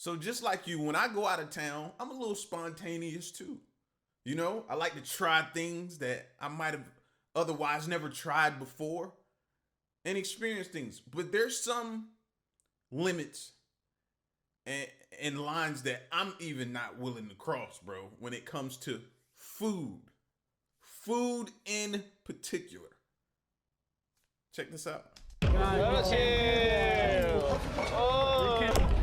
So just like you, when I go out of town, I'm a little spontaneous too. You know, I like to try things that I might have otherwise never tried before and experience things. But there's some limits and, and lines that I'm even not willing to cross, bro, when it comes to food. Food in particular. Check this out.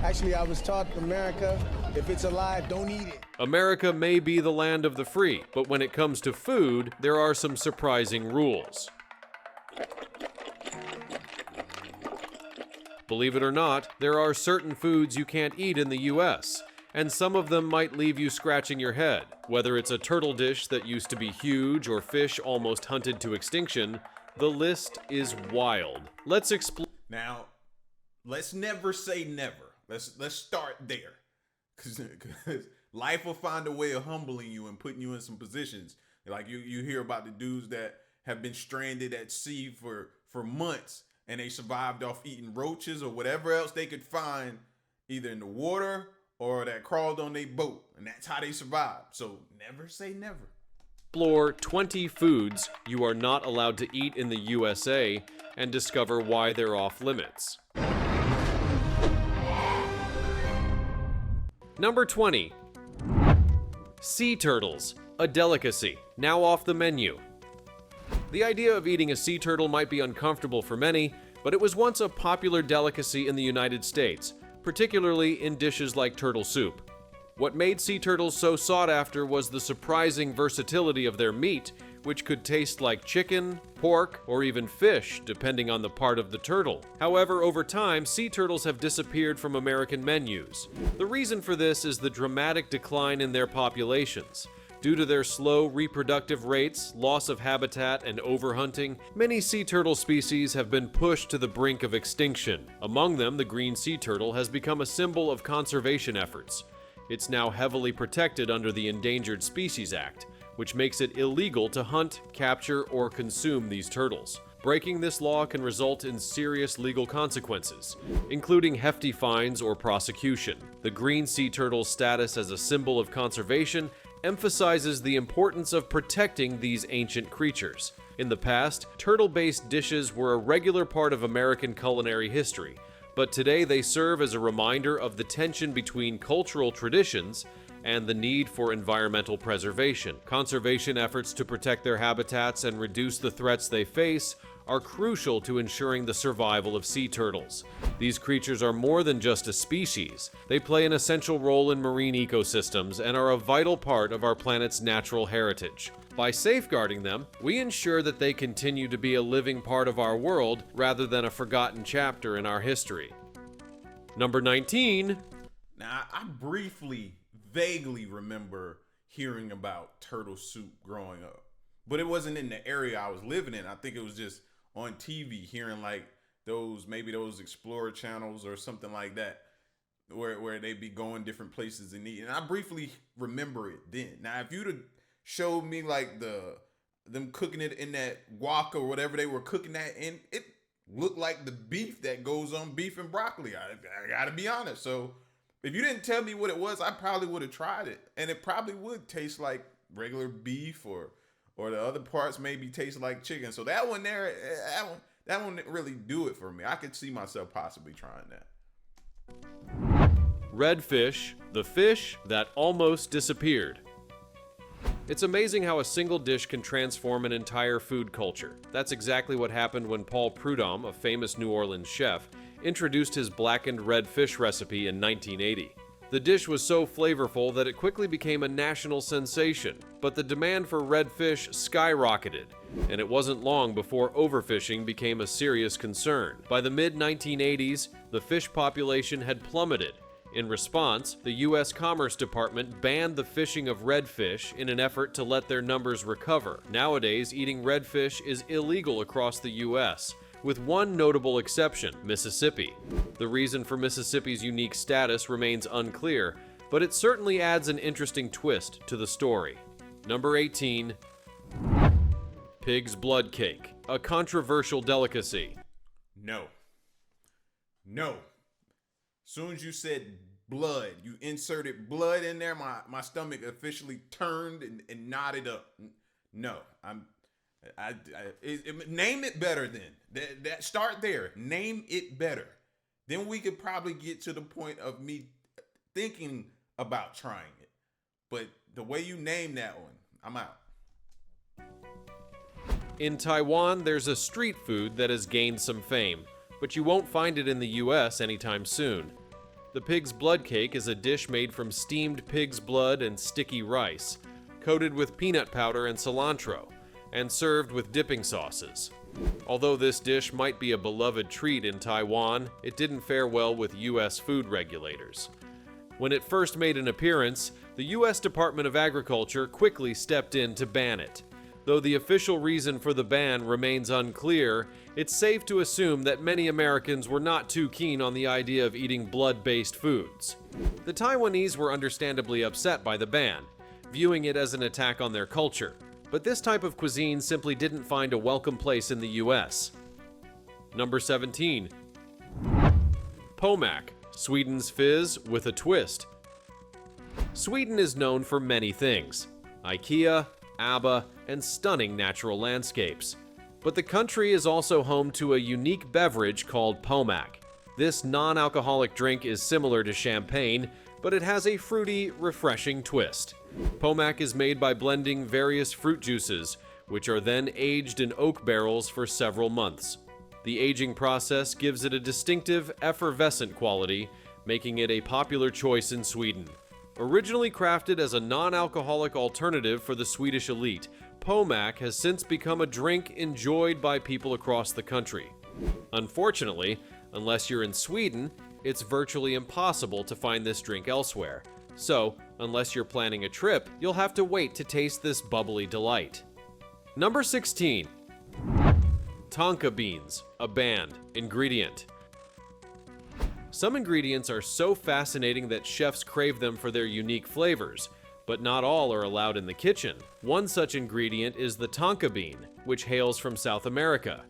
Actually, I was taught America, if it's alive, don't eat it. America may be the land of the free, but when it comes to food, there are some surprising rules. Believe it or not, there are certain foods you can't eat in the US, and some of them might leave you scratching your head. Whether it's a turtle dish that used to be huge or fish almost hunted to extinction, the list is wild. Let's explore. Now, let's never say never. Let's start there. Cause life will find a way of humbling you and putting you in some positions. Like you hear about the dudes that have been stranded at sea for months and they survived off eating roaches or whatever else they could find either in the water or that crawled on their boat. And that's how they survived. So never say never. Explore 20 foods you are not allowed to eat in the USA and discover why they're off limits. Number 20. Sea turtles, a delicacy, now off the menu. The idea of eating a sea turtle might be uncomfortable for many, but it was once a popular delicacy in the United States, particularly in dishes like turtle soup. What made sea turtles so sought after was the surprising versatility of their meat, which could taste like chicken, pork, or even fish, depending on the part of the turtle. However, over time, sea turtles have disappeared from American menus. The reason for this is the dramatic decline in their populations. Due to their slow reproductive rates, loss of habitat, and overhunting, many sea turtle species have been pushed to the brink of extinction. Among them, the green sea turtle has become a symbol of conservation efforts. It's now heavily protected under the Endangered Species Act, which makes it illegal to hunt, capture, or consume these turtles. Breaking this law can result in serious legal consequences, including hefty fines or prosecution. The green sea turtle's status as a symbol of conservation emphasizes the importance of protecting these ancient creatures. In the past, turtle-based dishes were a regular part of American culinary history, but today they serve as a reminder of the tension between cultural traditions and the need for environmental preservation. Conservation efforts to protect their habitats and reduce the threats they face are crucial to ensuring the survival of sea turtles. These creatures are more than just a species. They play an essential role in marine ecosystems and are a vital part of our planet's natural heritage. By safeguarding them, we ensure that they continue to be a living part of our world rather than a forgotten chapter in our history. Number 19. Now, I vaguely remember hearing about turtle soup growing up, but it wasn't in the area I was living in. I think it was just on TV, hearing like maybe those Explorer channels or something like that, where they be going different places and eating. And I briefly remember it then. Now, if you'd have showed me like them cooking it in that wok or whatever they were cooking that in, it looked like the beef that goes on beef and broccoli. I gotta be honest. So if you didn't tell me what it was, I probably would have tried it, and it probably would taste like regular beef, or the other parts maybe taste like chicken. So that one didn't really do it for me. I could see myself possibly trying that. Redfish, the fish that almost disappeared. It's amazing how a single dish can transform an entire food culture. That's exactly what happened when Paul Prudhomme, a famous New Orleans chef, introduced his blackened red fish recipe in 1980. The dish was so flavorful that it quickly became a national sensation, but the demand for red fish skyrocketed, and it wasn't long before overfishing became a serious concern. By the mid-1980s, the fish population had plummeted. In response, the U.S. Commerce Department banned the fishing of redfish in an effort to let their numbers recover. Nowadays, eating redfish is illegal across the U.S., with one notable exception, Mississippi. The reason for Mississippi's unique status remains unclear, but it certainly adds an interesting twist to the story. Number 18. Pig's blood cake, a controversial delicacy. No. Soon as you said blood. You inserted blood in there. My stomach officially turned and knotted up. No, name it better then. That start there. Name it better. Then we could probably get to the point of me thinking about trying it. But the way you name that one, I'm out. In Taiwan, there's a street food that has gained some fame, but you won't find it in the US anytime soon. The pig's blood cake is a dish made from steamed pig's blood and sticky rice, coated with peanut powder and cilantro, and served with dipping sauces. Although this dish might be a beloved treat in Taiwan, it didn't fare well with US food regulators. When it first made an appearance, the US Department of Agriculture quickly stepped in to ban it. Though the official reason for the ban remains unclear, it's safe to assume that many Americans were not too keen on the idea of eating blood-based foods. The Taiwanese were understandably upset by the ban, viewing it as an attack on their culture. But this type of cuisine simply didn't find a welcome place in the US. Number 17. Pomac, Sweden's fizz with a twist. Sweden is known for many things: IKEA, ABBA, and stunning natural landscapes. But the country is also home to a unique beverage called Pomac. This non-alcoholic drink is similar to champagne, but it has a fruity, refreshing twist. Pomac is made by blending various fruit juices, which are then aged in oak barrels for several months. The aging process gives it a distinctive, effervescent quality, making it a popular choice in Sweden. Originally crafted as a non-alcoholic alternative for the Swedish elite, Pomac has since become a drink enjoyed by people across the country. Unfortunately, unless you're in Sweden, it's virtually impossible to find this drink elsewhere. So, unless you're planning a trip, you'll have to wait to taste this bubbly delight. Number 16. Tonka beans, a banned ingredient. Some ingredients are so fascinating that chefs crave them for their unique flavors, but not all are allowed in the kitchen. One such ingredient is the tonka bean, which hails from South America.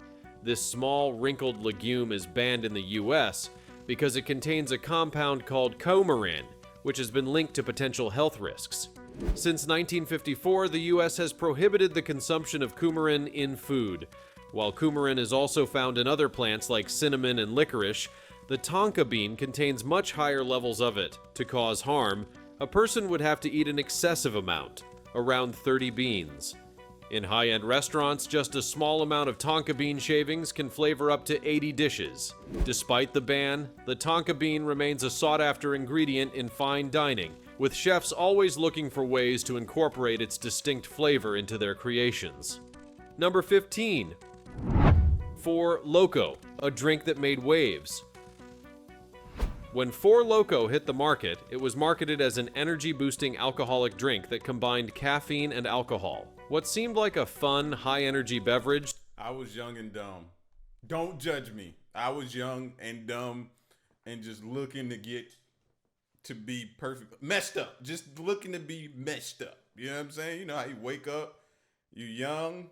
This small, wrinkled legume is banned in the US because it contains a compound called coumarin, which has been linked to potential health risks. Since 1954, the US has prohibited the consumption of coumarin in food. While coumarin is also found in other plants like cinnamon and licorice, the tonka bean contains much higher levels of it. To cause harm, a person would have to eat an excessive amount, around 30 beans. In high-end restaurants, just a small amount of tonka bean shavings can flavor up to 80 dishes. Despite the ban, the tonka bean remains a sought-after ingredient in fine dining, with chefs always looking for ways to incorporate its distinct flavor into their creations. Number 15. Foie Loko, a drink that made waves. When Foie Loko hit the market, it was marketed as an energy-boosting alcoholic drink that combined caffeine and alcohol. What seemed like a fun, high-energy beverage. I was young and dumb. Don't judge me. I was young and dumb and just looking to get to be perfect. Messed up. Just looking to be messed up. You know what I'm saying? You know how you wake up, you young.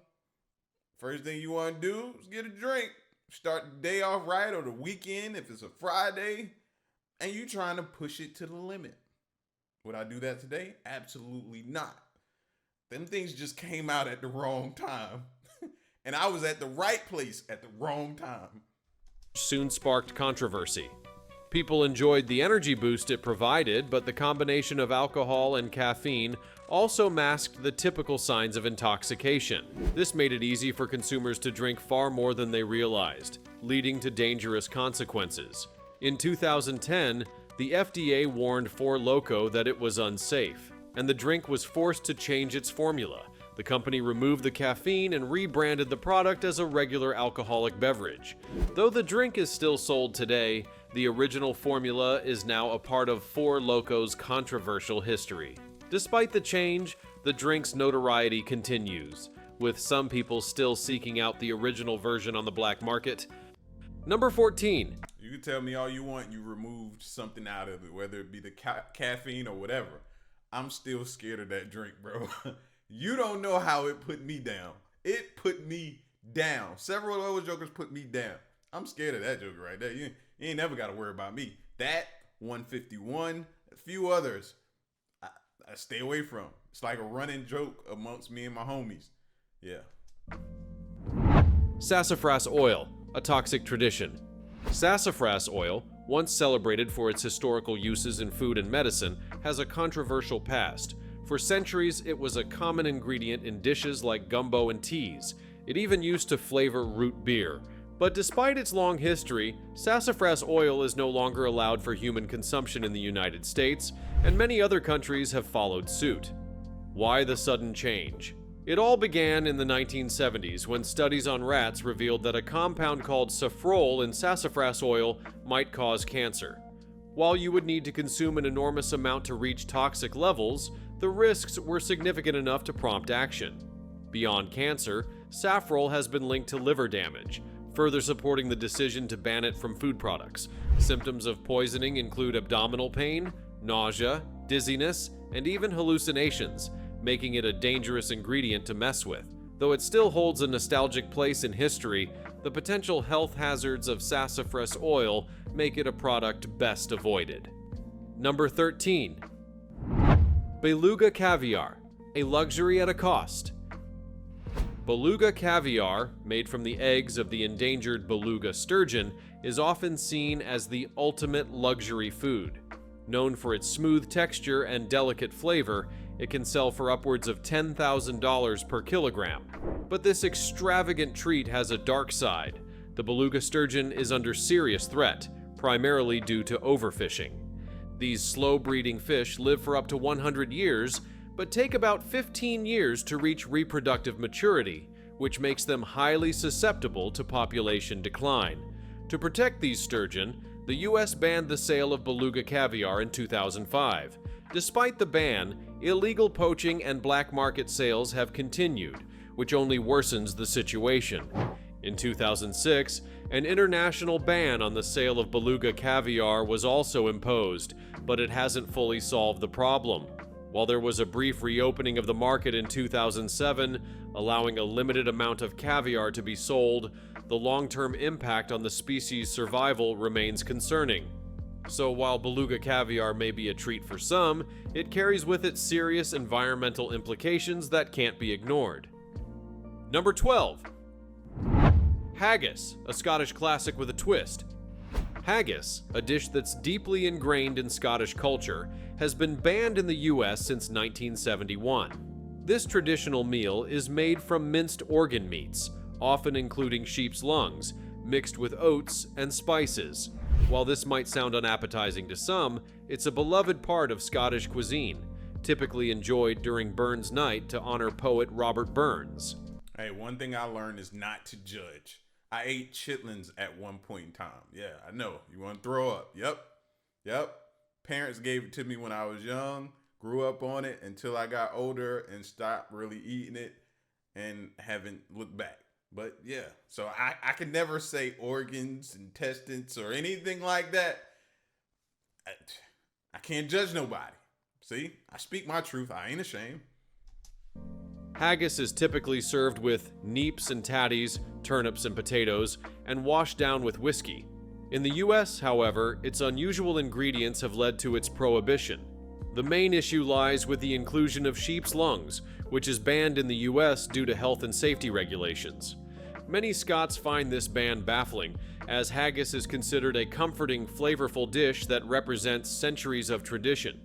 First thing you want to do is get a drink. Start the day off right, or the weekend if it's a Friday. And you trying to push it to the limit. Would I do that today? Absolutely not. Them things just came out at the wrong time. And I was at the right place at the wrong time. Soon sparked controversy. People enjoyed the energy boost it provided, but the combination of alcohol and caffeine also masked the typical signs of intoxication. This made it easy for consumers to drink far more than they realized, leading to dangerous consequences. In 2010, the FDA warned Foie Loko that it was unsafe, and the drink was forced to change its formula. The company removed the caffeine and rebranded the product as a regular alcoholic beverage. Though the drink is still sold today, the original formula is now a part of Foie Loko's controversial history. Despite the change, the drink's notoriety continues, with some people still seeking out the original version on the black market. Number 14. You can tell me all you want, you removed something out of it, whether it be the caffeine or whatever. I'm still scared of that drink, bro. You don't know how it put me down. It put me down. Several of those jokers put me down. I'm scared of that joker right there. You ain't never got to worry about me. That 151, a few others I stay away from. It's like a running joke amongst me and my homies. Yeah. Sassafras oil, a toxic tradition. Sassafras oil, once celebrated for its historical uses in food and medicine, has a controversial past. For centuries, it was a common ingredient in dishes like gumbo and teas. It even used to flavor root beer. But despite its long history, sassafras oil is no longer allowed for human consumption in the United States, and many other countries have followed suit. Why the sudden change? It all began in the 1970s when studies on rats revealed that a compound called safrole in sassafras oil might cause cancer. While you would need to consume an enormous amount to reach toxic levels, the risks were significant enough to prompt action. Beyond cancer, safrole has been linked to liver damage, further supporting the decision to ban it from food products. Symptoms of poisoning include abdominal pain, nausea, dizziness, and even hallucinations, making it a dangerous ingredient to mess with. Though it still holds a nostalgic place in history, the potential health hazards of sassafras oil make it a product best avoided. Number 13. Beluga caviar, a luxury at a cost. Beluga caviar, made from the eggs of the endangered beluga sturgeon, is often seen as the ultimate luxury food. Known for its smooth texture and delicate flavor, it can sell for upwards of $10,000 per kilogram. But this extravagant treat has a dark side. The beluga sturgeon is under serious threat, primarily due to overfishing. These slow-breeding fish live for up to 100 years, but take about 15 years to reach reproductive maturity, which makes them highly susceptible to population decline. To protect these sturgeon, the US banned the sale of beluga caviar in 2005. Despite the ban, illegal poaching and black market sales have continued, which only worsens the situation. In 2006, an international ban on the sale of beluga caviar was also imposed, but it hasn't fully solved the problem. While there was a brief reopening of the market in 2007, allowing a limited amount of caviar to be sold, the long-term impact on the species' survival remains concerning. So while beluga caviar may be a treat for some, it carries with it serious environmental implications that can't be ignored. Number 12. Haggis, a Scottish classic with a twist. Haggis, a dish that's deeply ingrained in Scottish culture, has been banned in the US since 1971. This traditional meal is made from minced organ meats, often including sheep's lungs, mixed with oats and spices. While this might sound unappetizing to some, it's a beloved part of Scottish cuisine, typically enjoyed during Burns Night to honor poet Robert Burns. Hey, one thing I learned is not to judge. I ate chitlins at one point in time. Yeah, I know. You want to throw up. Yep. Parents gave it to me when I was young, grew up on it until I got older and stopped really eating it and haven't looked back. But yeah, so I can never say organs, intestines, or anything like that. I can't judge nobody. See, I speak my truth. I ain't ashamed. Haggis is typically served with neeps and tatties, turnips and potatoes, and washed down with whiskey. In the US, however, its unusual ingredients have led to its prohibition. The main issue lies with the inclusion of sheep's lungs, which is banned in the US due to health and safety regulations. Many Scots find this ban baffling, as haggis is considered a comforting, flavorful dish that represents centuries of tradition.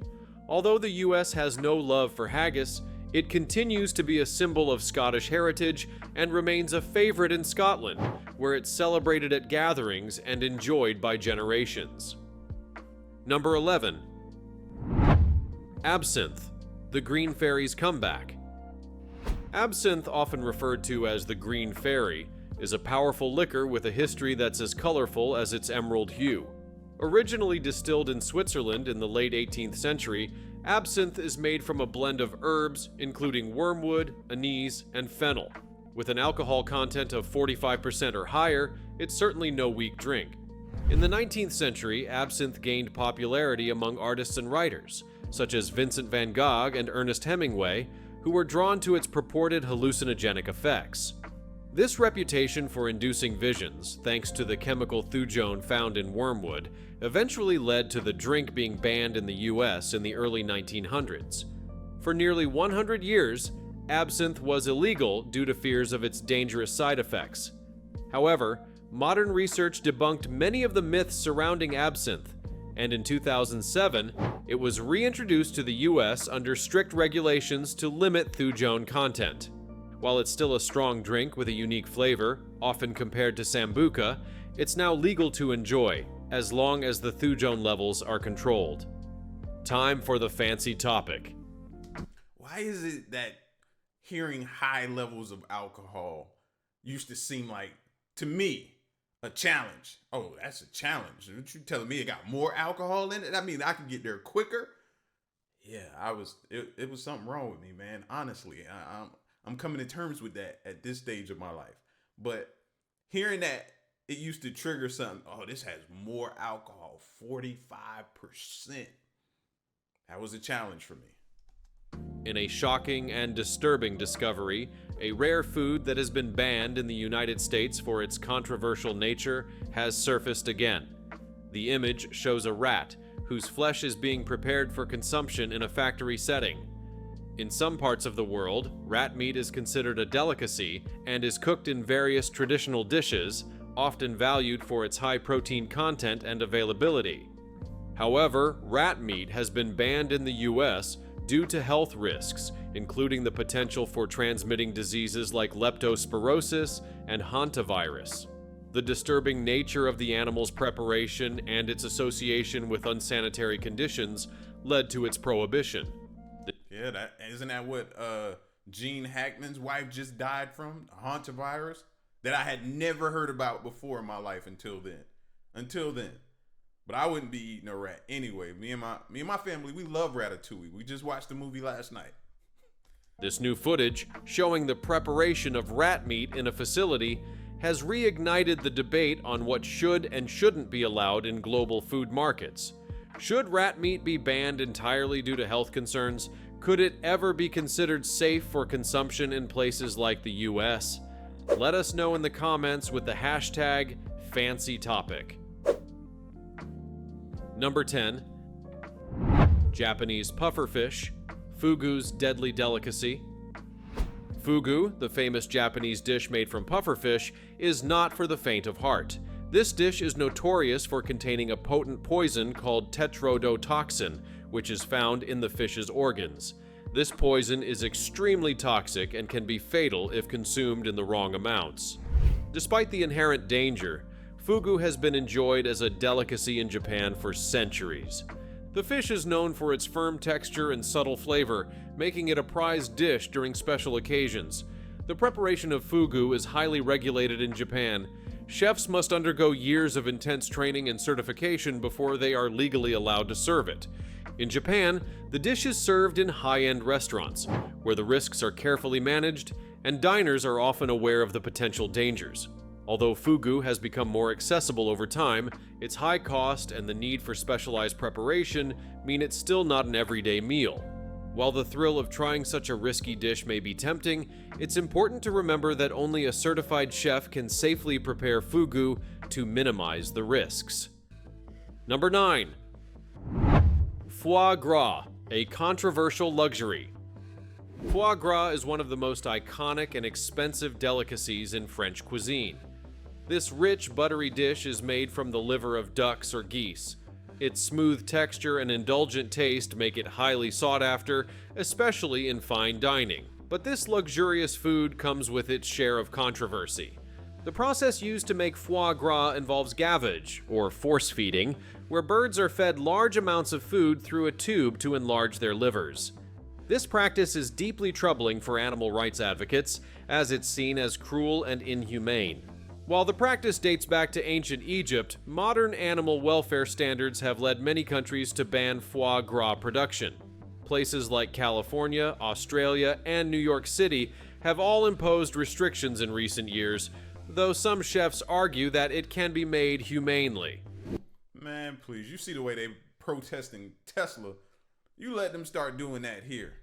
Although the US has no love for haggis, it continues to be a symbol of Scottish heritage and remains a favorite in Scotland, where it's celebrated at gatherings and enjoyed by generations. Number 11. Absinthe, the Green Fairy's comeback. Absinthe, often referred to as the Green Fairy, is a powerful liquor with a history that's as colorful as its emerald hue. Originally distilled in Switzerland in the late 18th century, absinthe is made from a blend of herbs, including wormwood, anise, and fennel. With an alcohol content of 45% or higher, it's certainly no weak drink. In the 19th century, absinthe gained popularity among artists and writers, such as Vincent van Gogh and Ernest Hemingway, who were drawn to its purported hallucinogenic effects. This reputation for inducing visions, thanks to the chemical thujone found in wormwood, eventually led to the drink being banned in the US in the early 1900s. For nearly 100 years, absinthe was illegal due to fears of its dangerous side effects. However, modern research debunked many of the myths surrounding absinthe, and in 2007, it was reintroduced to the US under strict regulations to limit thujone content. While it's still a strong drink with a unique flavor, often compared to Sambuca, it's now legal to enjoy, as long as the thujone levels are controlled. Time for the fancy topic. Why is it that hearing high levels of alcohol used to seem like, to me, a challenge? Oh, that's a challenge. What you telling me it got more alcohol in it? I mean, I can get there quicker? Yeah, it was something wrong with me, man. Honestly, I'm coming to terms with that at this stage of my life. But hearing that it used to trigger something, oh, this has more alcohol, 45%. That was a challenge for me. In a shocking and disturbing discovery, a rare food that has been banned in the United States for its controversial nature has surfaced again. The image shows a rat whose flesh is being prepared for consumption in a factory setting. In some parts of the world, rat meat is considered a delicacy and is cooked in various traditional dishes, often valued for its high protein content and availability. However, rat meat has been banned in the US due to health risks, including the potential for transmitting diseases like leptospirosis and hantavirus. The disturbing nature of the animal's preparation and its association with unsanitary conditions led to its prohibition. Yeah, isn't that what Gene Hackman's wife just died from? Hantavirus? That I had never heard about before in my life until then. But I wouldn't be eating a rat anyway. Me and my family, we love Ratatouille. We just watched the movie last night. This new footage, showing the preparation of rat meat in a facility, has reignited the debate on what should and shouldn't be allowed in global food markets. Should rat meat be banned entirely due to health concerns? Could it ever be considered safe for consumption in places like the US? Let us know in the comments with the hashtag #FancyTopic. Number 10. Japanese pufferfish, fugu's deadly delicacy. Fugu, the famous Japanese dish made from pufferfish, is not for the faint of heart. This dish is notorious for containing a potent poison called tetrodotoxin, which is found in the fish's organs. This poison is extremely toxic and can be fatal if consumed in the wrong amounts. Despite the inherent danger, fugu has been enjoyed as a delicacy in Japan for centuries. The fish is known for its firm texture and subtle flavor, making it a prized dish during special occasions. The preparation of fugu is highly regulated in Japan. Chefs must undergo years of intense training and certification before they are legally allowed to serve it. In Japan, the dish is served in high-end restaurants, where the risks are carefully managed, and diners are often aware of the potential dangers. Although fugu has become more accessible over time, its high cost and the need for specialized preparation mean it's still not an everyday meal. While the thrill of trying such a risky dish may be tempting, it's important to remember that only a certified chef can safely prepare fugu to minimize the risks. Number 9. Foie gras, a controversial luxury. Foie gras is one of the most iconic and expensive delicacies in French cuisine. This rich, buttery dish is made from the liver of ducks or geese. Its smooth texture and indulgent taste make it highly sought after, especially in fine dining. But this luxurious food comes with its share of controversy. The process used to make foie gras involves gavage, or force feeding, where birds are fed large amounts of food through a tube to enlarge their livers. This practice is deeply troubling for animal rights advocates, as it's seen as cruel and inhumane. While the practice dates back to ancient Egypt, modern animal welfare standards have led many countries to ban foie gras production. Places like California, Australia, and New York City have all imposed restrictions in recent years, though some chefs argue that it can be made humanely. Man, please, you see the way they protesting Tesla. You let them start doing that here.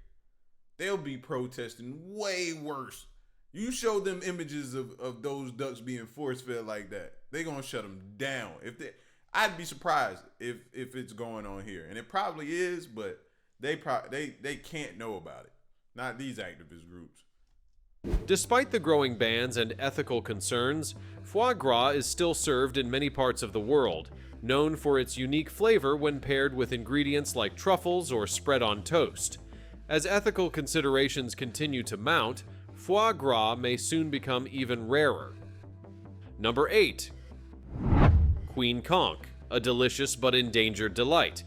They'll be protesting way worse You show them images of those ducks being force fed like that, they gonna shut them down. I'd be surprised if it's going on here, and it probably is, but they can't know about it. Not these activist groups. Despite the growing bans and ethical concerns, foie gras is still served in many parts of the world, known for its unique flavor when paired with ingredients like truffles or spread on toast. As ethical considerations continue to mount, foie gras may soon become even rarer. Number 8. Queen conch, a delicious but endangered delight.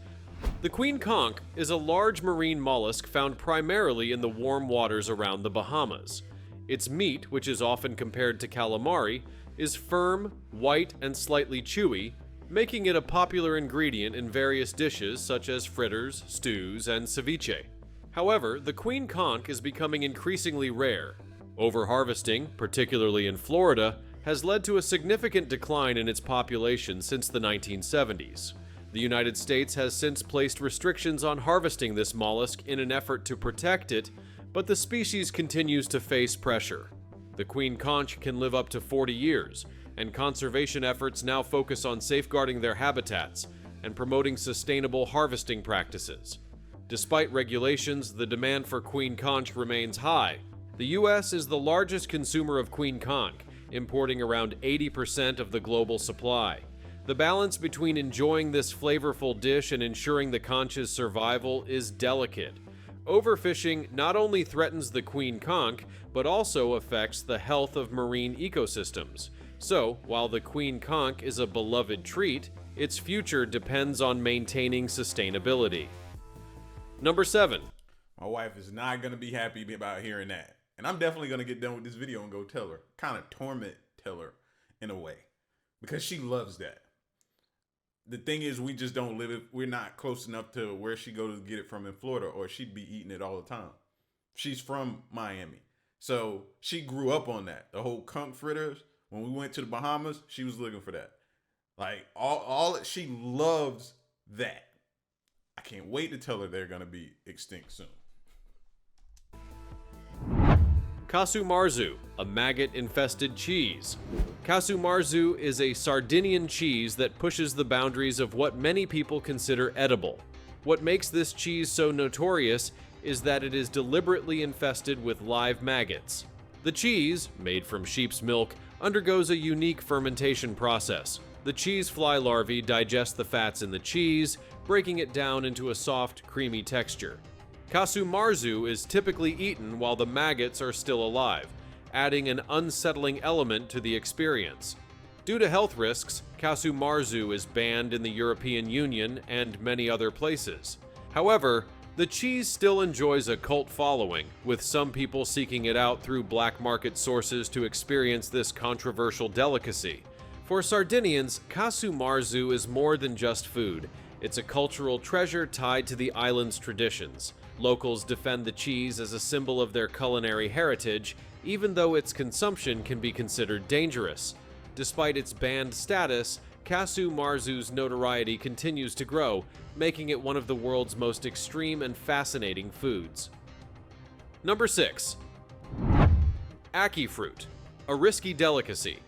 The queen conch is a large marine mollusk found primarily in the warm waters around the Bahamas. Its meat, which is often compared to calamari, is firm, white, and slightly chewy, making it a popular ingredient in various dishes such as fritters, stews, and ceviche. However, the queen conch is becoming increasingly rare. Overharvesting, particularly in Florida, has led to a significant decline in its population since the 1970s. The United States has since placed restrictions on harvesting this mollusk in an effort to protect it, but the species continues to face pressure. The queen conch can live up to 40 years, and conservation efforts now focus on safeguarding their habitats and promoting sustainable harvesting practices. Despite regulations, the demand for queen conch remains high. The U.S. is the largest consumer of queen conch, importing around 80% of the global supply. The balance between enjoying this flavorful dish and ensuring the conch's survival is delicate. Overfishing not only threatens the queen conch, but also affects the health of marine ecosystems. So, while the queen conch is a beloved treat, its future depends on maintaining sustainability. Number 7. My wife is not going to be happy about hearing that. And I'm definitely going to get done with this video and go tell her. Kind of tell her in a way. Because she loves that. The thing is, we just don't live it. We're not close enough to where she goes to get it from in Florida, or she'd be eating it all the time. She's from Miami. So she grew up on that. The whole conch fritters. When we went to the Bahamas, she was looking for that. Like, she loves that. I can't wait to tell her they're going to be extinct soon. Casu marzu, a maggot-infested cheese. Casu marzu is a Sardinian cheese that pushes the boundaries of what many people consider edible. What makes this cheese so notorious is that it is deliberately infested with live maggots. The cheese, made from sheep's milk, undergoes a unique fermentation process. The cheese fly larvae digest the fats in the cheese, breaking it down into a soft, creamy texture. Casu marzu is typically eaten while the maggots are still alive, adding an unsettling element to the experience. Due to health risks, casu marzu is banned in the European Union and many other places. However, the cheese still enjoys a cult following, with some people seeking it out through black market sources to experience this controversial delicacy. For Sardinians, casu marzu is more than just food. It's a cultural treasure tied to the island's traditions. Locals defend the cheese as a symbol of their culinary heritage, even though its consumption can be considered dangerous. Despite its banned status, casu marzu's notoriety continues to grow, making it one of the world's most extreme and fascinating foods. Number 6. Ackee fruit, a risky delicacy.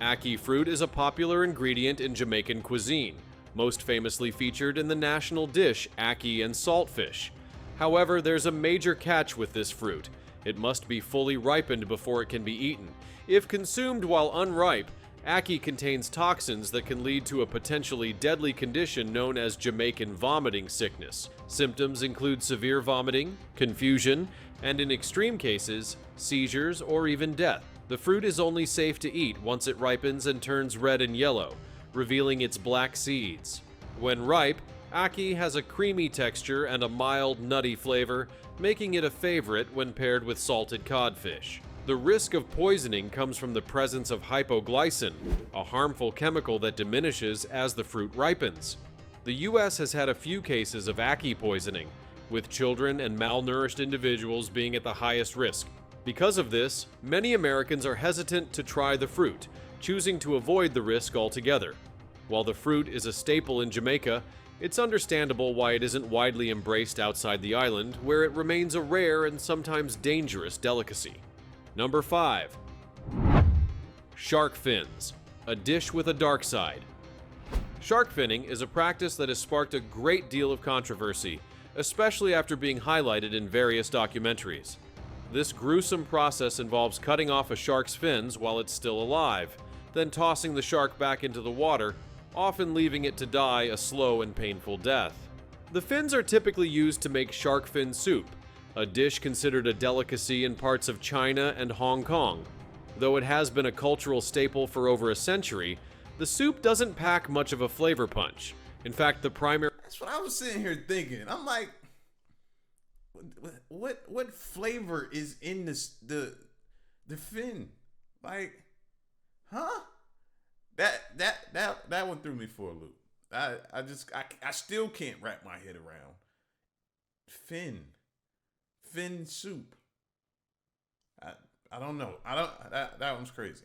Ackee fruit is a popular ingredient in Jamaican cuisine, most famously featured in the national dish ackee and saltfish. However, there's a major catch with this fruit. It must be fully ripened before it can be eaten. If consumed while unripe, ackee contains toxins that can lead to a potentially deadly condition known as Jamaican vomiting sickness. Symptoms include severe vomiting, confusion, and in extreme cases, seizures or even death. The fruit is only safe to eat once it ripens and turns red and yellow, revealing its black seeds. When ripe, ackee has a creamy texture and a mild, nutty flavor, making it a favorite when paired with salted codfish. The risk of poisoning comes from the presence of hypoglycin, a harmful chemical that diminishes as the fruit ripens. The U.S. has had a few cases of ackee poisoning, with children and malnourished individuals being at the highest risk. Because of this, many Americans are hesitant to try the fruit, choosing to avoid the risk altogether. While the fruit is a staple in Jamaica, it's understandable why it isn't widely embraced outside the island, where it remains a rare and sometimes dangerous delicacy. Number 5. Shark fins, a dish with a dark side. Shark finning is a practice that has sparked a great deal of controversy, especially after being highlighted in various documentaries. This gruesome process involves cutting off a shark's fins while it's still alive, then tossing the shark back into the water, often leaving it to die a slow and painful death. The fins are typically used to make shark fin soup, a dish considered a delicacy in parts of China and Hong Kong. Though it has been a cultural staple for over a century, the soup doesn't pack much of a flavor punch. In fact, the primary... That's what I was sitting here thinking. I'm like, what flavor is in the fin? Like, huh? That one threw me for a loop. I still can't wrap my head around fin soup. I don't know. That one's crazy.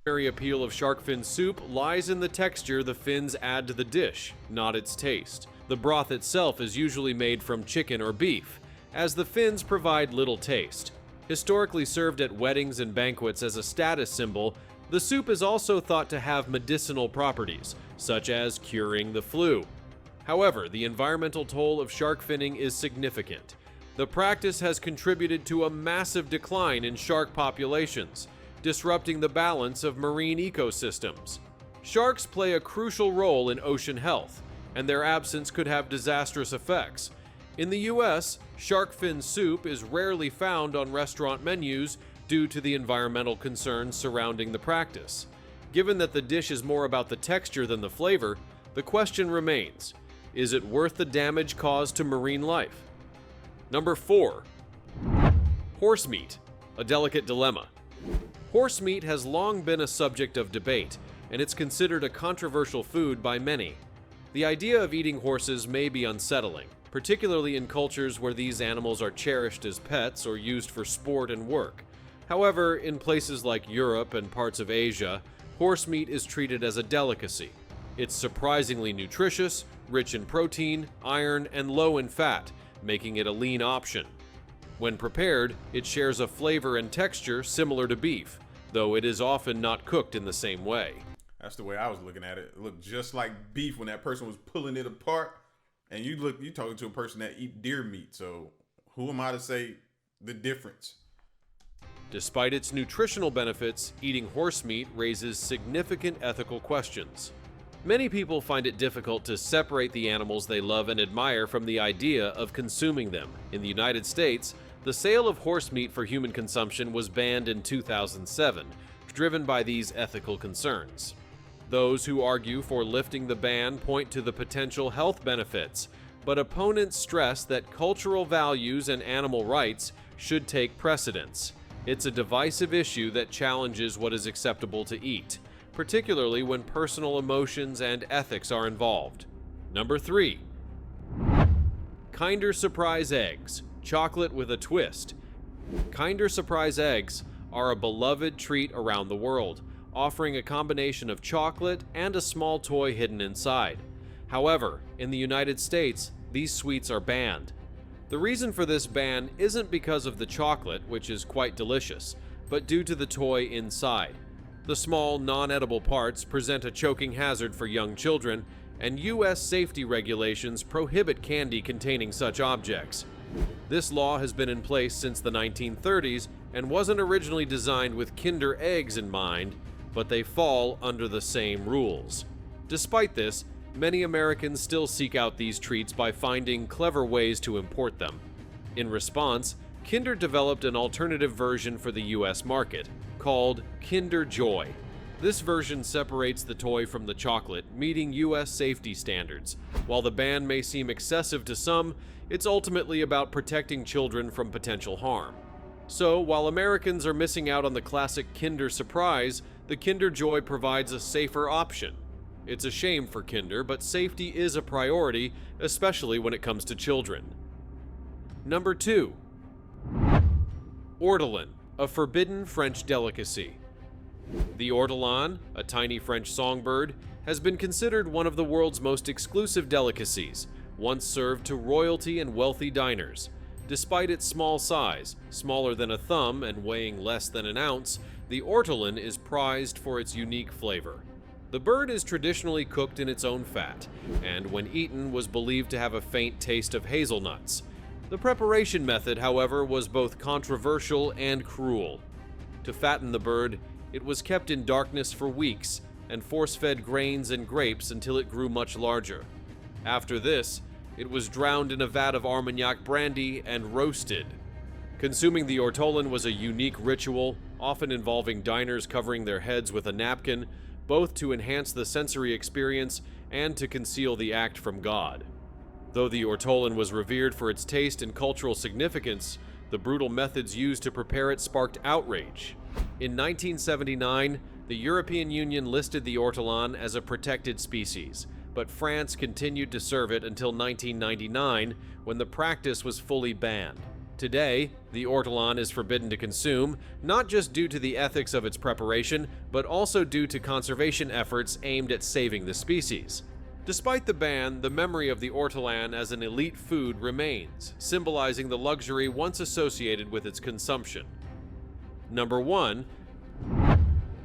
The primary appeal of shark fin soup lies in the texture the fins add to the dish, not its taste. The broth itself is usually made from chicken or beef, as the fins provide little taste. Historically served at weddings and banquets as a status symbol, the soup is also thought to have medicinal properties, such as curing the flu. However, the environmental toll of shark finning is significant. The practice has contributed to a massive decline in shark populations, disrupting the balance of marine ecosystems. Sharks play a crucial role in ocean health, and their absence could have disastrous effects. In the US, shark fin soup is rarely found on restaurant menus due to the environmental concerns surrounding the practice. Given that the dish is more about the texture than the flavor, the question remains, is it worth the damage caused to marine life? Number 4. Horse meat, a delicate dilemma. Horse meat has long been a subject of debate, and it's considered a controversial food by many. The idea of eating horses may be unsettling, particularly in cultures where these animals are cherished as pets or used for sport and work. However, in places like Europe and parts of Asia, horse meat is treated as a delicacy. It's surprisingly nutritious, rich in protein, iron, and low in fat, making it a lean option. When prepared, it shares a flavor and texture similar to beef, though it is often not cooked in the same way. That's the way I was looking at it. It looked just like beef when that person was pulling it apart. And you talking to a person that eat deer meat, so who am I to say the difference? Despite its nutritional benefits, eating horse meat raises significant ethical questions. Many people find it difficult to separate the animals they love and admire from the idea of consuming them. In the United States, the sale of horse meat for human consumption was banned in 2007, driven by these ethical concerns. Those who argue for lifting the ban point to the potential health benefits, but opponents stress that cultural values and animal rights should take precedence. It's a divisive issue that challenges what is acceptable to eat, particularly when personal emotions and ethics are involved. Number 3. Kinder Surprise eggs, chocolate with a twist. Kinder Surprise eggs are a beloved treat around the world, offering a combination of chocolate and a small toy hidden inside. However, in the United States, these sweets are banned. The reason for this ban isn't because of the chocolate, which is quite delicious, but due to the toy inside. The small, non-edible parts present a choking hazard for young children, and U.S. safety regulations prohibit candy containing such objects. This law has been in place since the 1930s and wasn't originally designed with Kinder eggs in mind, but they fall under the same rules. Despite this, many Americans still seek out these treats by finding clever ways to import them. In response, Kinder developed an alternative version for the US market, called Kinder Joy. This version separates the toy from the chocolate, meeting US safety standards. While the ban may seem excessive to some, it's ultimately about protecting children from potential harm. So, while Americans are missing out on the classic Kinder Surprise, the Kinder Joy provides a safer option. It's a shame for Kinder, but safety is a priority, especially when it comes to children. Number 2. Ortolan, a forbidden French delicacy. The ortolan, a tiny French songbird, has been considered one of the world's most exclusive delicacies, once served to royalty and wealthy diners. Despite its small size, smaller than a thumb and weighing less than an ounce, the ortolan is prized for its unique flavor. The bird is traditionally cooked in its own fat, and when eaten was believed to have a faint taste of hazelnuts. The preparation method, however, was both controversial and cruel. To fatten the bird, it was kept in darkness for weeks and force-fed grains and grapes until it grew much larger. After this, it was drowned in a vat of Armagnac brandy and roasted. Consuming the ortolan was a unique ritual, often involving diners covering their heads with a napkin, both to enhance the sensory experience and to conceal the act from God. Though the ortolan was revered for its taste and cultural significance, the brutal methods used to prepare it sparked outrage. In 1979, the European Union listed the ortolan as a protected species, but France continued to serve it until 1999, when the practice was fully banned. Today, the ortolan is forbidden to consume, not just due to the ethics of its preparation, but also due to conservation efforts aimed at saving the species. Despite the ban, the memory of the ortolan as an elite food remains, symbolizing the luxury once associated with its consumption. Number 1.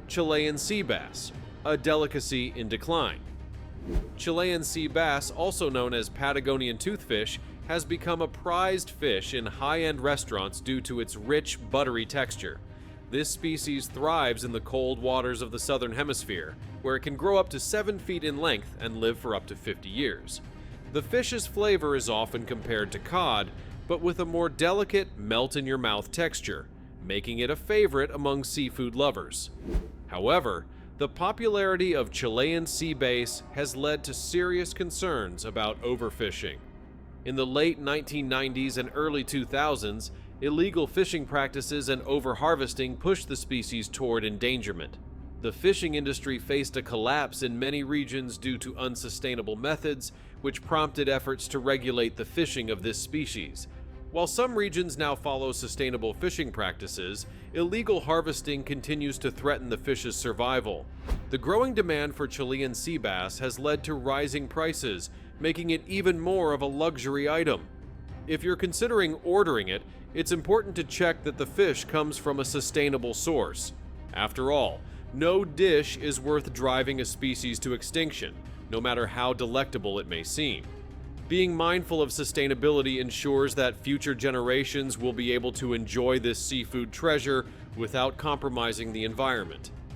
Chilean sea bass, a delicacy in decline. Chilean sea bass, also known as Patagonian toothfish, has become a prized fish in high-end restaurants due to its rich, buttery texture. This species thrives in the cold waters of the southern hemisphere, where it can grow up to 7 feet in length and live for up to 50 years. The fish's flavor is often compared to cod, but with a more delicate, melt-in-your-mouth texture, making it a favorite among seafood lovers. However, the popularity of Chilean sea bass has led to serious concerns about overfishing. In the late 1990s and early 2000s, illegal fishing practices and overharvesting pushed the species toward endangerment. The fishing industry faced a collapse in many regions due to unsustainable methods, which prompted efforts to regulate the fishing of this species. While some regions now follow sustainable fishing practices, illegal harvesting continues to threaten the fish's survival. The growing demand for Chilean sea bass has led to rising prices, making it even more of a luxury item. If you're considering ordering it, it's important to check that the fish comes from a sustainable source. After all, no dish is worth driving a species to extinction, no matter how delectable it may seem. Being mindful of sustainability ensures that future generations will be able to enjoy this seafood treasure without compromising the environment.